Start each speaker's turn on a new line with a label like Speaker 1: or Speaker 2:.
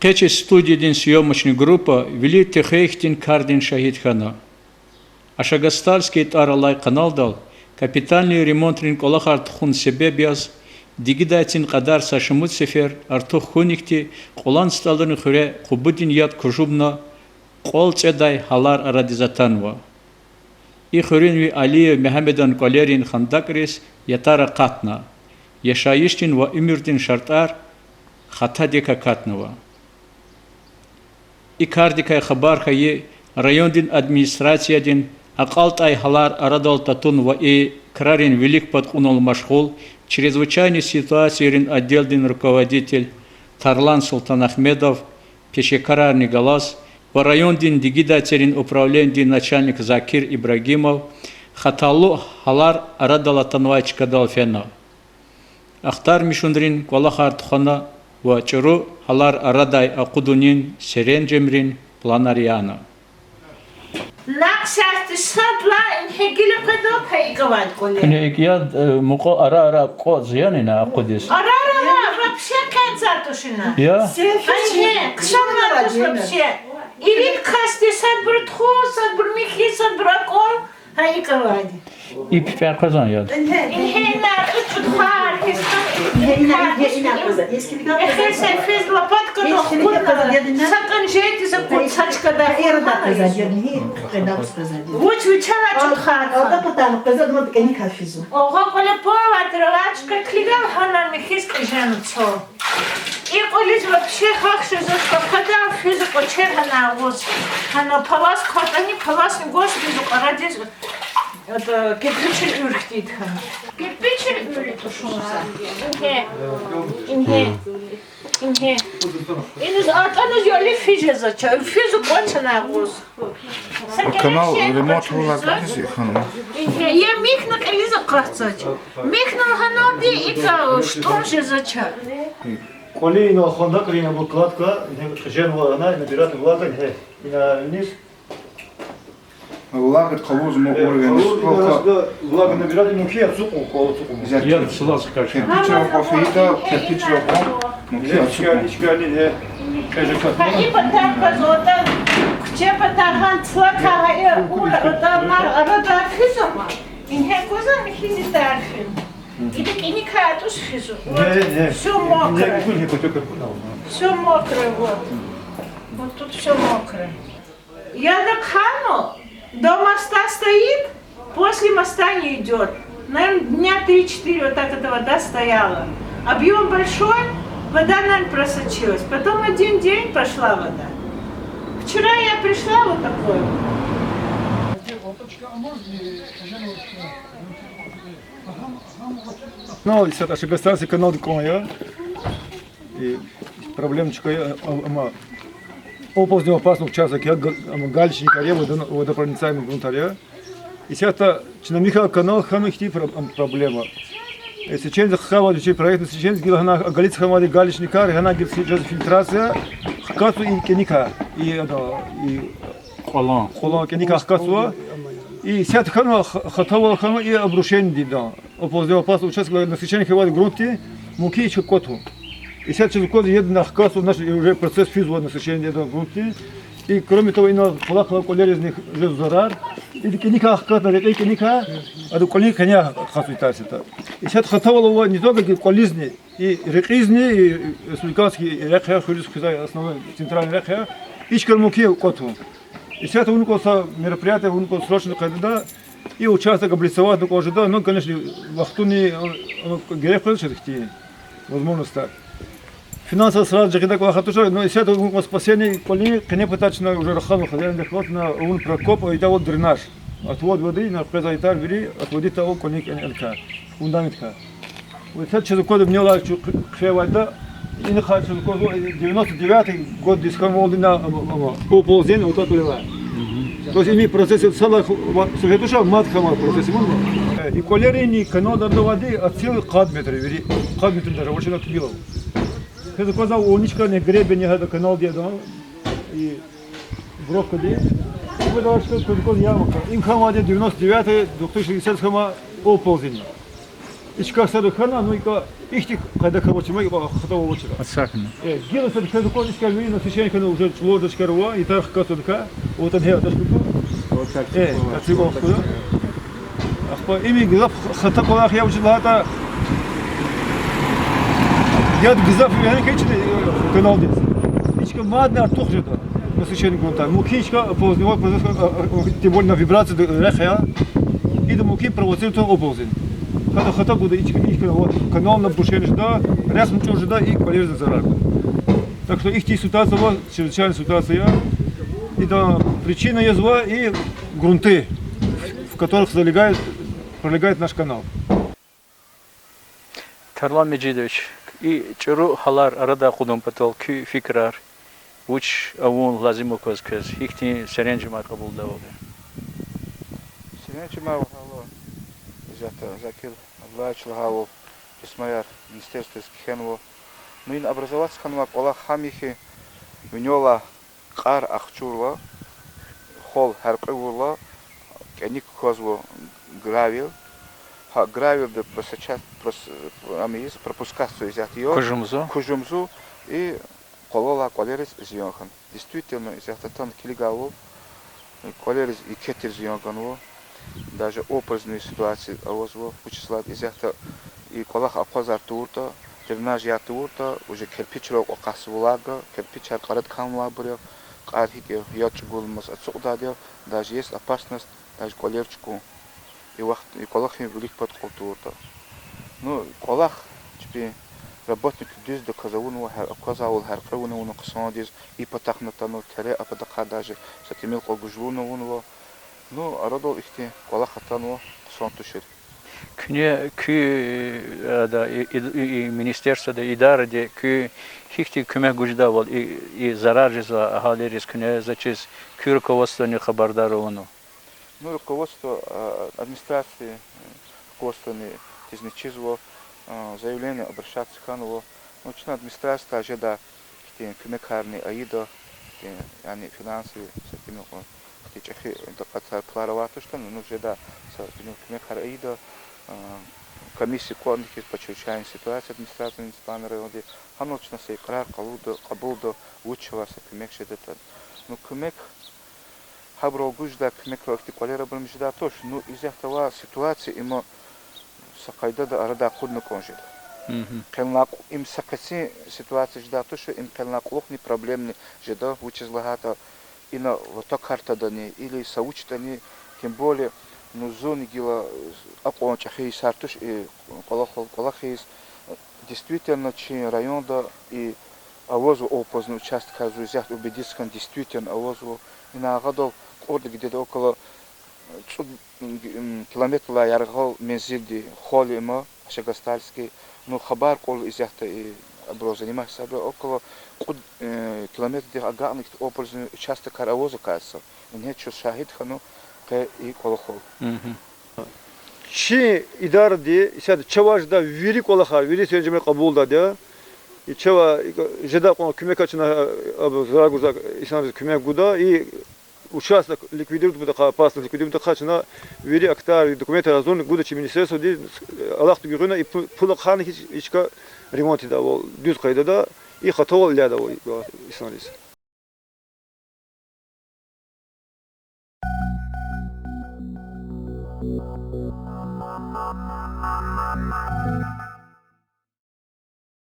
Speaker 1: Печи студийдин съемочный группа вели техейхтин кардин шахидхана. Ашагастальский таралай каналдал капитальный ремонтрин колахарт хун себе бяз дигидатин кадар сашмут сефер артух хуникти колан сталдын хуре кубудин яд кужубна қол цедай халар арадизатанва. И хуринви Алиев Мехамедан Колерин Хандакрис ятара катна. Яшаиштин ва имирдин шартар хатадика катнова. И кардика хабарха е райондин администрациядин акалтай халар арадал татун ва и крарин велик подкунул машхул чрезвычайной ситуации отдельный руководитель Тарлан Султан Ахмедов Пешекарарный Галас в райондин дигидателин управлением начальник Закир Ибрагимов хаталу халар арадала танвайчка далфена. Ахтар Мишундрин Квалахартхана ва чуру халар арадай акудунин Серен Джемрин Планариана.
Speaker 2: Наксарты садла инхегилю кадо пайгават коле.
Speaker 1: Яд муко ара ко зянина акудис.
Speaker 2: Ара вообще кайцатушина.
Speaker 1: Я?
Speaker 2: Ане, ксамнатус вообще. Или касты садбртху, садбрмихи, садбракол, хайгават.
Speaker 1: И пиферказан яд.
Speaker 2: Инхена кучутхар, Ехеса фез лопатка до худна. Сакан жети за курсачка да худна. Вот вичала чутхар. Ого коле пова трвачка клигал хана михиска женцо. И колись вообще хахши за когда физику черна воз. Хана палас котани палас гос физику радис. Это кирпичный юрхтит хана. Кирпичный юрхтит шумса. Инге. Инус атанус ёли фиже зача. Физу кончена гос.
Speaker 3: Канал ремонт улагаси хана.
Speaker 2: Инге. Я михна кализа кахцач. Михна ханади ика что же зача.
Speaker 4: Коли на Honda крина выкладка, жену она набирает влага, на низ.
Speaker 3: Влагат калуз мо орган.
Speaker 4: Влага набирает, ну кем суку, кого суку.
Speaker 1: Яд сулас как.
Speaker 3: Кирпичного кофеита, кирпичного
Speaker 4: Ичкали,
Speaker 2: Хаи патарка зота. Кче патархан цлака хаи ура родамар арада физома. Инге коза михизи тарфин. Иди кини катус физу. Все мокрое. Все мокрое вот. Вот тут все мокрое. Я на хану до моста стоит, после моста не идет. Наверное, дня 3-4 вот так эта вода стояла. Объем большой, вода, наверное, просочилась. Потом один день пошла вода. Вчера я пришла вот такой.
Speaker 4: Ну, это Ашагастальский канал Коня. И проблемочка, оползень опасный участок, галечника, водопроницаемый грунтаря. И сейчас на Михаил канал хамихти проблема. Если через хавали через проект, через гилхана галиц хамали галечника, хана гилс через фильтрация, хкасу и кеника и холон кеника хкасу. И сейчас хана хатава хана и обрушение да. Оползень опасный участок насыщение хавали грунте, муки и коту. И сейчас через год едет на хкасу, наш уже процесс физуа насыщения грунте. И кроме того, и на плохо колерезных зарар, и кеника хкатна река кеника, а до колени коня хасуитась это. И сейчас хатавало не только колизни, и рекизни, и республиканские река, основной центральный река, и шкармуки коту. И сейчас у него мероприятие, у него срочно когда и участок облицовать, только ожидал, ну, конечно, вахтуни, грех пройдет, возможно, так. Финансово сразу же когда хатуша, но сейчас у спасения колени, коне пытаться уже рахану хозяин доход на он прокоп, и того дренаж. Отвод воды на презайтар вери, отводит того коне НК, фундаментка. Вот сейчас через год мне лак вода, и на хат через год 99 год дискомолды на ползень вот это лила. То есть ими процесс целых сухотуша матхама процесс можно. И колерини канал до воды от целых кадметр вери, кадметр даже очень отбило. Когда казал уничка не гребень не это канал где да и бровка где вы давай что только ямка им хамаде 99 2060 хама оползень içka sarıkana, no ika ihti kayda kavuçma ika hata vuçra.
Speaker 1: Отсахно.
Speaker 4: Гила се така докато иска ми на сеченка на уже чло да скарва и так като така, вот он хеа да шкуко. Как го хода. Ахпа ими гзап хата кола хя учила та. Яд гзап яны кечде канал дес. Ичка мадна артух жета. На сеченка конта. Мукичка познава тем более на вибрации рехя. И да муки провоцирует оползень. Когда хата буде ичка вот канал на бушение жда, рясно чё жда и полезно зарака. Так что их ситуация была чрезвычайная ситуация. И да, причина язва и грунты, в которых пролегает наш канал.
Speaker 1: Тарлан Меджидович, и чуру халар арада худом патол кü fikrar, уч авун лазимо козкез, ихти серенжима кабул давоге.
Speaker 3: Синячи мало зато закил Абдулаевич Лагалов, Исмаяр, Министерство Скихенова. Ну и образоваться ханва кола хамихи винёла қар ахчурла, хол харқывла, кеник козло гравил. Гравил да просачат пропускаться взять ее. Кужумзу и колола колерис зионхан. Действительно, из этого там килигаву колерис и кетер зионханво. Даже опасные ситуации авозво учислат из этого и колах апозар турта, тернаж я турта, уже кирпичрок окасвулага, кирпичар карат камлабрё, кархике ячгулмас отсюда даже есть опасность, даже колерчку и колах им велик под культурта. Ну, колах теперь работник дез доказывал, оказывал харкрывал на ксандез и потахнатану тере, а потаха даже с этим колгужлуну. Ну, а родил их те колах атану ксантушер.
Speaker 1: Күне да и министерство да идара де кü хихти көмек гужда бол и зарар за ахалерис күне зачис кü руководство не хабардар оно.
Speaker 3: Ну, руководство администрации, руководство не тизничизло, заявление обращаться к ханову. Научная администрация ожидает көмек харни аида, они финансовые, с этими чехи до пларовато что, ну ожидает көмек хар аида. Комиссия конных по чрезвычайной ситуации административной планеры, где ханочно се икрар кабулда учила се көмек шедет. Ну көмек хабро гужда көмек вакти колера бөлмежда тош. Ну из этого ситуации има сакайда да арада кудны конжет. Келнак им сакаси ситуация жда тош им келнаклохни проблемни жда учизлагата и на лото карта дани или соучтани, тем более ну зоны гила аконча хейс артуш и колахейс действительно чин район да и авозу опозный участок взять убедиться действительно авозу и на году орды где-то около километра яргал мензильди холима Шагастальский ну хабар кол из яхта и образ занимается около километров агарных опозный участок авозу кажется и нет что шахид хану и колохол.
Speaker 4: Чи идар ди, сяд чаважда вири колаха, вири сенжеме кабулда ди. И чава жеда кон кумекачна зарагуза исам кумек гуда и участок ликвидируют будет опасность ликвидируют хачна вири актар документы разон гуда чи министерство ди Аллах тугуна и пулахан ичка ремонт да вол düz кайда да и хатол ляда вол исамис.
Speaker 5: Thank you.